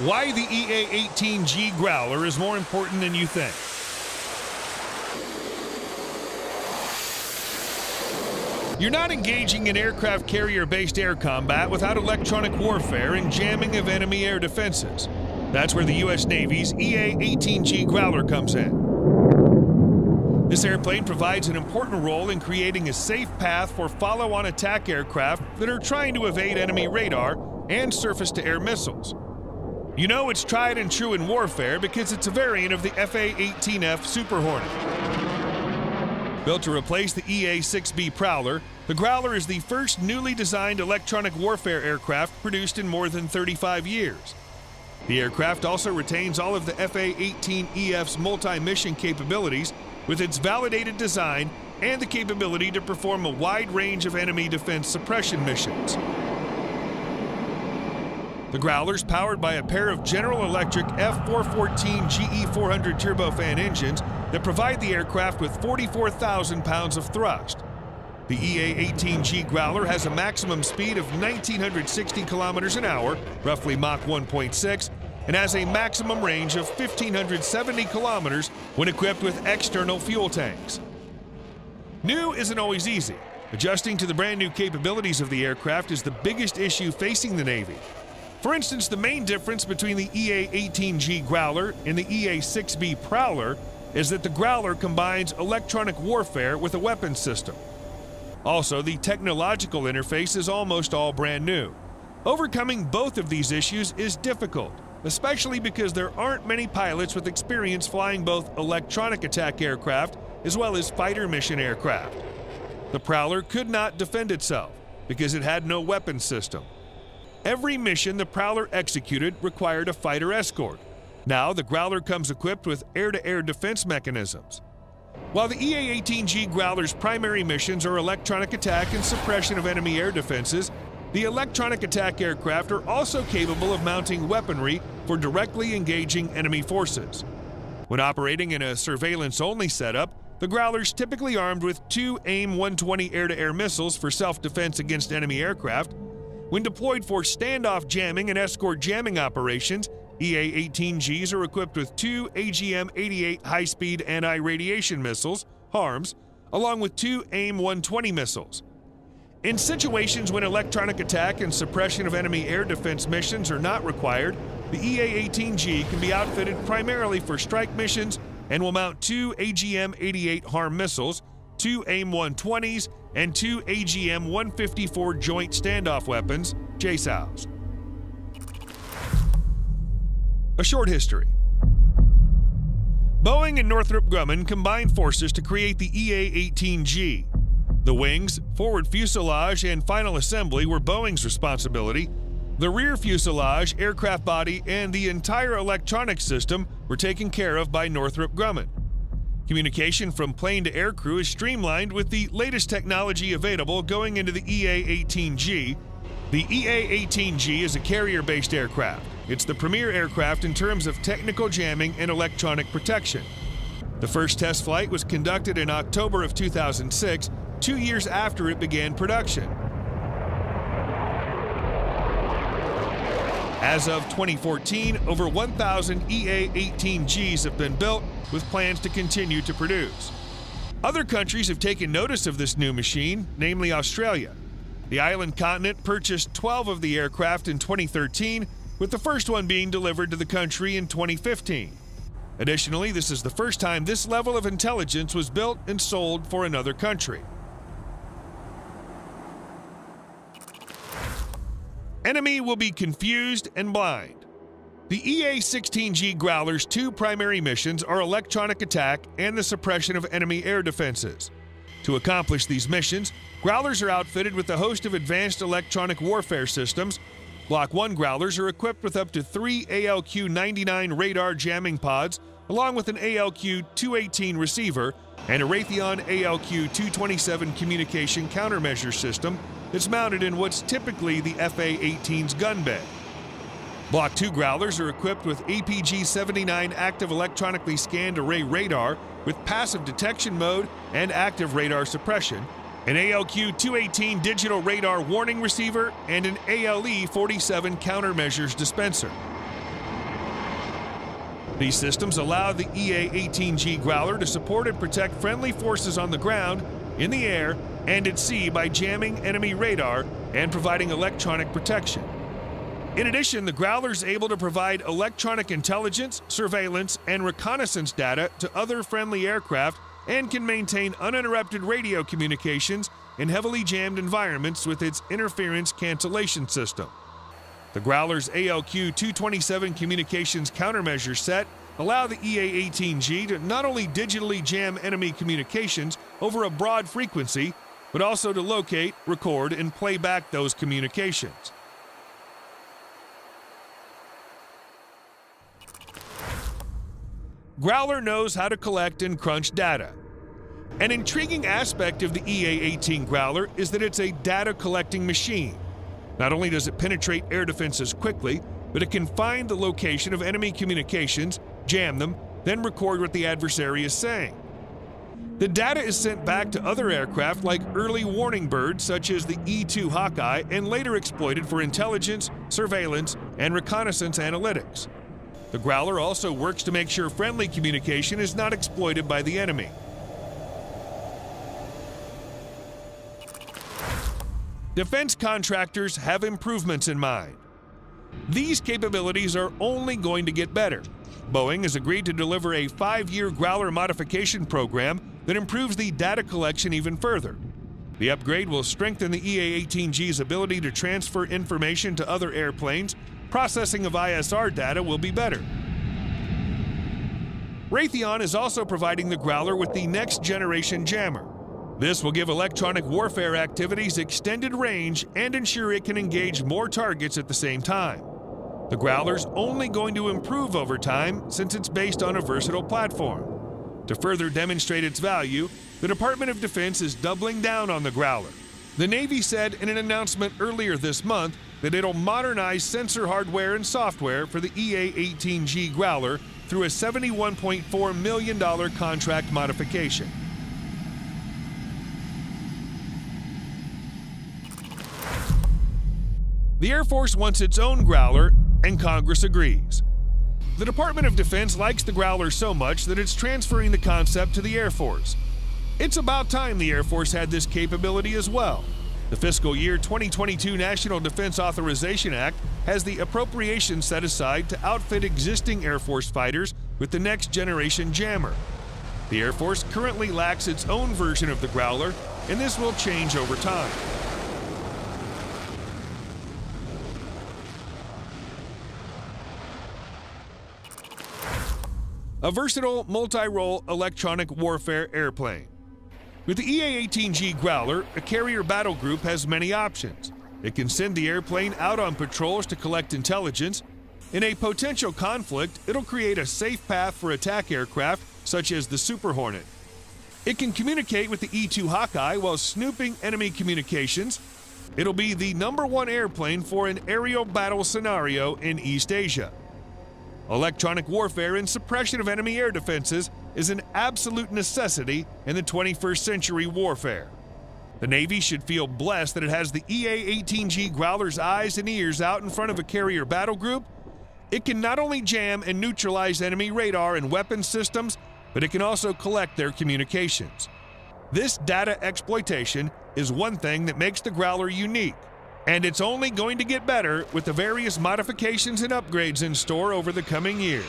Why the EA-18G Growler is more important than you think. You're not engaging in aircraft carrier-based air combat without electronic warfare and jamming of enemy air defenses. That's where the U.S. Navy's EA-18G Growler comes in. This airplane provides an important role in creating a safe path for follow-on attack aircraft that are trying to evade enemy radar and surface-to-air missiles. You know it's tried and true in warfare because it's a variant of the FA-18F Super Hornet. Built to replace the EA-6B Prowler, the Growler is the first newly designed electronic warfare aircraft produced in more than 35 years. The aircraft also retains all of the FA-18EF's multi-mission capabilities with its validated design and the capability to perform a wide range of enemy defense suppression missions. The Growler is powered by a pair of General Electric F414 GE400 turbofan engines that provide the aircraft with 44,000 pounds of thrust. The EA-18G Growler has a maximum speed of 1,960 kilometers an hour, roughly Mach 1.6, and has a maximum range of 1,570 kilometers when equipped with external fuel tanks. New isn't always easy. Adjusting to the brand new capabilities of the aircraft is the biggest issue facing the Navy. For instance, the main difference between the EA-18G Growler and the EA-6B Prowler is that the Growler combines electronic warfare with a weapons system. Also, the technological interface is almost all brand new. Overcoming both of these issues is difficult, especially because there aren't many pilots with experience flying both electronic attack aircraft as well as fighter mission aircraft. The Prowler could not defend itself because it had no weapons system. Every mission the Prowler executed required a fighter escort. Now the Growler comes equipped with air-to-air defense mechanisms. While the EA-18G Growler's primary missions are electronic attack and suppression of enemy air defenses, the electronic attack aircraft are also capable of mounting weaponry for directly engaging enemy forces. When operating in a surveillance-only setup, the Growler's typically armed with 2 AIM-120 air-to-air missiles for self-defense against enemy aircraft. When deployed for standoff jamming and escort jamming operations, EA-18Gs are equipped with 2 AGM-88 high-speed anti-radiation missiles, HARMs, along with 2 AIM-120 missiles. In situations when electronic attack and suppression of enemy air defense missions are not required, the EA-18G can be outfitted primarily for strike missions and will mount 2 AGM-88 HARM missiles, 2 AIM-120s, and 2 AGM-154 Joint Standoff Weapons, JSOWs. A short history. Boeing and Northrop Grumman combined forces to create the EA-18G. The wings, forward fuselage, and final assembly were Boeing's responsibility. The rear fuselage, aircraft body, and the entire electronics system were taken care of by Northrop Grumman. Communication from plane to air crew is streamlined with the latest technology available going into the EA-18G. The EA-18G is a carrier-based aircraft. It's the premier aircraft in terms of technical jamming and electronic protection. The first test flight was conducted in October of 2006, 2 years after it began production. As of 2014, over 1,000 EA-18Gs have been built, with plans to continue to produce. Other countries have taken notice of this new machine, namely Australia. The island continent purchased 12 of the aircraft in 2013, with the first one being delivered to the country in 2015. Additionally, this is the first time this level of intelligence was built and sold for another country. Enemy will be confused and blind. The EA-16G Growler's 2 primary missions are electronic attack and the suppression of enemy air defenses. To accomplish these missions, Growlers are outfitted with a host of advanced electronic warfare systems. Block 1 Growlers are equipped with up to 3 ALQ-99 radar jamming pods, along with an ALQ-218 receiver and a Raytheon ALQ-227 communication countermeasure system that's mounted in what's typically the FA-18's gun bay. Block 2 Growlers are equipped with APG-79 active electronically scanned array radar with passive detection mode and active radar suppression, an ALQ-218 digital radar warning receiver, and an ALE-47 countermeasures dispenser. These systems allow the EA-18G Growler to support and protect friendly forces on the ground, in the air, and at sea by jamming enemy radar and providing electronic protection. In addition, the Growler is able to provide electronic intelligence, surveillance, and reconnaissance data to other friendly aircraft and can maintain uninterrupted radio communications in heavily jammed environments with its interference cancellation system. The Growler's ALQ-227 communications countermeasure set allow the EA-18G to not only digitally jam enemy communications over a broad frequency, but also to locate, record, and play back those communications. Growler knows how to collect and crunch data. An intriguing aspect of the EA-18 Growler is that it's a data collecting machine. Not only does it penetrate air defenses quickly, but it can find the location of enemy communications, jam them, then record what the adversary is saying. The data is sent back to other aircraft like early warning birds such as the E-2 Hawkeye and later exploited for intelligence, surveillance, and reconnaissance analytics. The Growler also works to make sure friendly communication is not exploited by the enemy. Defense contractors have improvements in mind. These capabilities are only going to get better. Boeing has agreed to deliver a 5-year Growler modification program that improves the data collection even further. The upgrade will strengthen the EA-18G's ability to transfer information to other airplanes. Processing of ISR data will be better. Raytheon is also providing the Growler with the next-generation jammer. This will give electronic warfare activities extended range and ensure it can engage more targets at the same time. The Growler's only going to improve over time since it's based on a versatile platform. To further demonstrate its value, the Department of Defense is doubling down on the Growler. The Navy said in an announcement earlier this month that it'll modernize sensor hardware and software for the EA-18G Growler through a $71.4 million contract modification. The Air Force wants its own Growler, and Congress agrees. The Department of Defense likes the Growler so much that it's transferring the concept to the Air Force. It's about time the Air Force had this capability as well. The fiscal year 2022 National Defense Authorization Act has the appropriation set aside to outfit existing Air Force fighters with the next-generation jammer. The Air Force currently lacks its own version of the Growler, and this will change over time. A versatile, multi-role electronic warfare airplane. With the EA-18G Growler, a carrier battle group has many options. It can send the airplane out on patrols to collect intelligence. In a potential conflict, it'll create a safe path for attack aircraft, such as the Super Hornet. It can communicate with the E-2 Hawkeye while snooping enemy communications. It'll be the #1 airplane for an aerial battle scenario in East Asia. Electronic warfare and suppression of enemy air defenses is an absolute necessity in the 21st century warfare. The Navy should feel blessed that it has the EA-18G Growler's eyes and ears out in front of a carrier battle group. It can not only jam and neutralize enemy radar and weapon systems, but it can also collect their communications. This data exploitation is one thing that makes the Growler unique, and it's only going to get better with the various modifications and upgrades in store over the coming years.